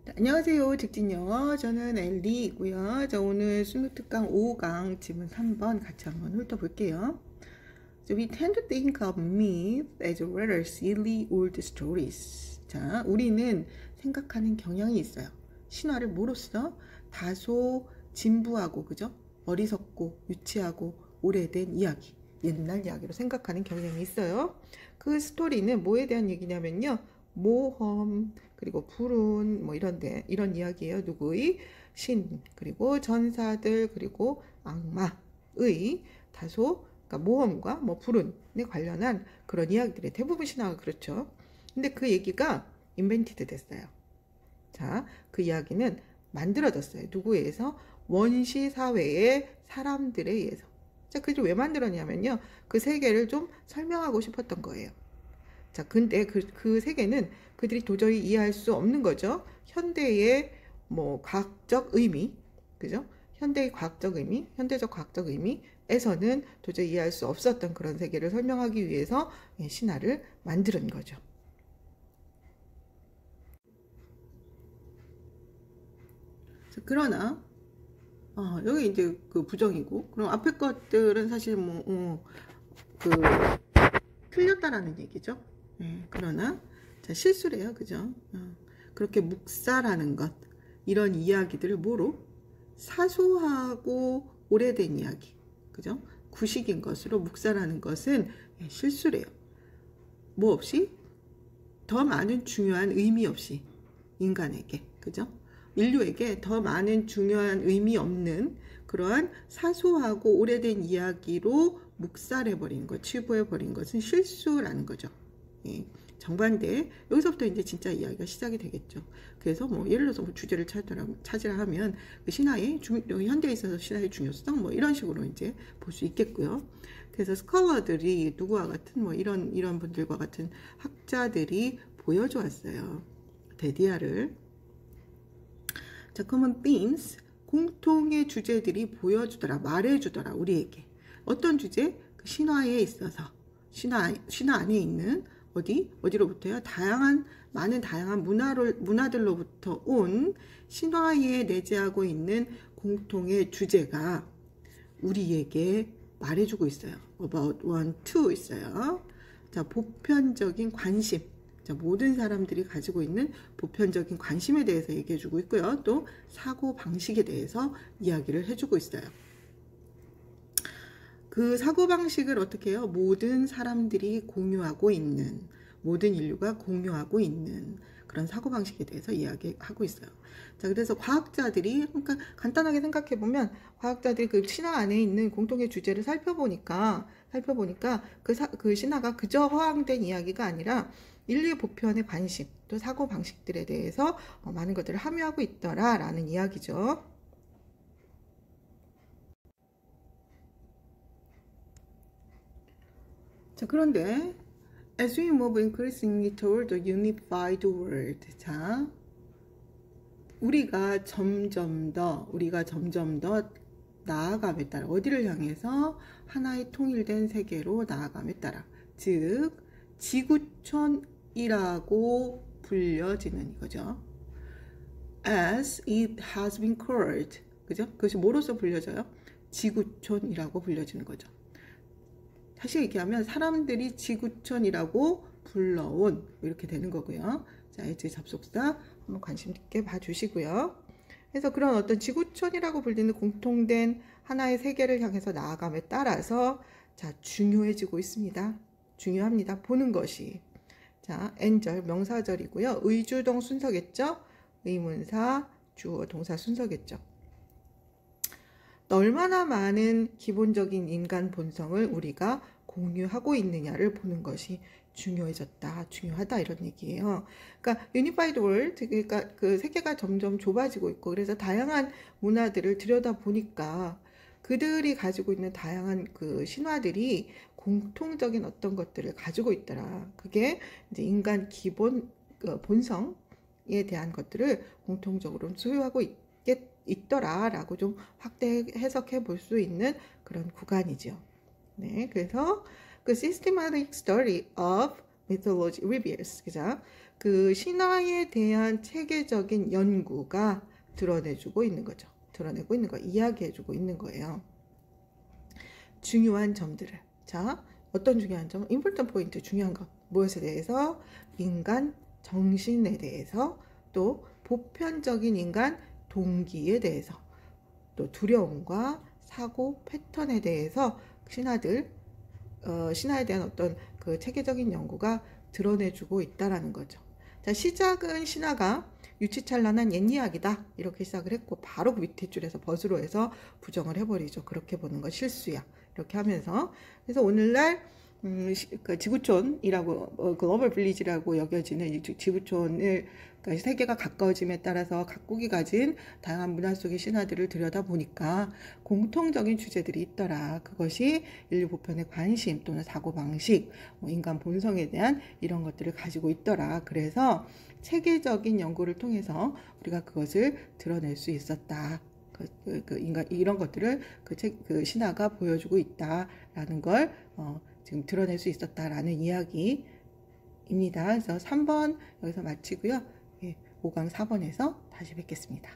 안녕하세요. 직진영어 저는 엘리이고요. 자, 오늘 수능특강 5강 지문 3번 같이 한번 훑어볼게요. So we tend to think of myths as rather silly old stories. 자, 우리는 생각하는 경향이 있어요. 신화를 뭐로써? 다소 진부하고, 그죠? 어리석고 유치하고 오래된 이야기, 옛날 이야기로 생각하는 경향이 있어요. 그 스토리는 뭐에 대한 얘기냐면요. 모험, 그리고 불운, 뭐 이런 이야기예요. 누구의? 신, 그리고 전사들, 그리고 악마의 다소, 그러니까 모험과 뭐 불운에 관련한 그런 이야기들이 대부분 신화가 그렇죠. 근데 그 얘기가 인벤티드 됐어요. 자, 그 이야기는 만들어졌어요. 누구에 의해서? 원시 사회의 사람들에 의해서. 자, 그걸 왜 만들었냐면요. 그 세계를 좀 설명하고 싶었던 거예요. 자, 근데 그 세계는 그들이 도저히 이해할 수 없는 거죠. 현대의 뭐 과학적 의미, 그죠? 현대의 과학적 의미, 현대적 과학적 의미에서는 도저히 이해할 수 없었던 그런 세계를 설명하기 위해서 신화를 만드는 거죠. 자, 그러나 여기 이제 그 부정이고, 그럼 앞에 것들은 사실 그 틀렸다라는 얘기죠. 그러나 자, 실수래요, 그죠? 그렇게 묵살하는 것, 이런 이야기들을 뭐로? 사소하고 오래된 이야기, 그죠? 구식인 것으로 묵살하는 것은 실수래요. 뭐 없이? 더 많은 중요한 의미 없이 인간에게, 그죠? 인류에게 더 많은 중요한 의미 없는 그러한 사소하고 오래된 이야기로 묵살해버린 것, 치부해버린 것은 실수라는 거죠. 예, 정반대. 여기서부터 이제 진짜 이야기가 시작이 되겠죠. 그래서 뭐 예를 들어서 뭐 주제를 찾으라 하면 그 신화의 현대에 있어서 신화의 중요성 뭐 이런 식으로 이제 볼 수 있겠고요. 그래서 스컬러들이 누구와 같은 뭐 이런 분들과 같은 학자들이 보여주었어요. 데디아를. 자, common themes, 공통의 주제들이 보여주더라, 말해주더라, 우리에게. 어떤 주제? 그 신화에 있어서, 신화 안에 있는, 어디로부터요? 많은 다양한 문화들로부터 온 신화에 내재하고 있는 공통의 주제가 우리에게 말해주고 있어요. about one, two 있어요. 자, 보편적인 관심. 자, 모든 사람들이 가지고 있는 보편적인 관심에 대해서 얘기해주고 있고요. 또 사고방식에 대해서 이야기를 해주고 있어요. 그 사고방식을 어떻게 해요? 모든 사람들이 공유하고 있는, 모든 인류가 공유하고 있는 그런 사고방식에 대해서 이야기하고 있어요. 자, 그래서 과학자들이, 그러니까 간단하게 생각해보면, 과학자들이 그 신화 안에 있는 공통의 주제를 살펴보니까 그 신화가 그저 허황된 이야기가 아니라 인류의 보편의 관심, 또 사고방식들에 대해서 많은 것들을 함유하고 있더라라는 이야기죠. 자, 그런데 as we move increasingly toward a unified world, 자, 우리가 점점 더 나아감에 따라 어디를 향해서? 하나의 통일된 세계로 나아감에 따라, 즉 지구촌이라고 불려지는 이거죠. As it has been called, 그죠? 그것이 뭐로서 불려져요? 지구촌이라고 불려지는 거죠. 다시 얘기하면 사람들이 지구촌이라고 불러온, 이렇게 되는 거고요. 자, 이제 접속사 한번 관심 있게 봐주시고요. 그래서 그런 어떤 지구촌이라고 불리는 공통된 하나의 세계를 향해서 나아감에 따라서 자, 중요해지고 있습니다. 중요합니다. 보는 것이. 자, N절 명사절이고요. 의주동 순서겠죠? 의문사, 주어, 동사 순서겠죠. 얼마나 많은 기본적인 인간 본성을 우리가 공유하고 있느냐를 보는 것이 중요하다 이런 얘기예요. 그러니까 유니파이드 월드, 그러니까 그 세계가 점점 좁아지고 있고, 그래서 다양한 문화들을 들여다 보니까 그들이 가지고 있는 다양한 그 신화들이 공통적인 어떤 것들을 가지고 있더라. 그게 이제 인간 기본 본성에 대한 것들을 공통적으로 소유하고 있더라라고 좀 확대 해석해 볼 수 있는 그런 구간이죠. 네, 그래서 그 systematic study of mythology reveals. 그죠? 그 신화에 대한 체계적인 연구가 드러내주고 있는 거죠. 드러내고 있는 거, 이야기해주고 있는 거예요. 중요한 점들을. 자, 어떤 중요한 점? important 포인트, 중요한 것. 무엇에 대해서? 인간 정신에 대해서, 또 보편적인 인간 동기에 대해서, 또 두려움과 사고 패턴에 대해서 신화에 대한 어떤 그 체계적인 연구가 드러내주고 있다라는 거죠. 자, 시작은 신화가 유치찬란한 옛 이야기다 이렇게 시작을 했고, 바로 그 밑에 줄에서 벗으로 해서 부정을 해버리죠. 그렇게 보는 거 실수야. 이렇게 하면서, 그래서 오늘날 그 지구촌이라고 글로벌 빌리지라고 여겨지는 이 지구촌을, 그러니까 세계가 가까워짐에 따라서 각국이 가진 다양한 문화 속의 신화들을 들여다보니까 공통적인 주제들이 있더라. 그것이 인류 보편의 관심 또는 사고방식, 인간 본성에 대한 이런 것들을 가지고 있더라. 그래서 체계적인 연구를 통해서 우리가 그것을 드러낼 수 있었다. 인간 이런 것들을 그 신화가 보여주고 있다라는 걸 지금 드러낼 수 있었다라는 이야기입니다. 그래서 3번 여기서 마치고요. 5강 4번에서 다시 뵙겠습니다.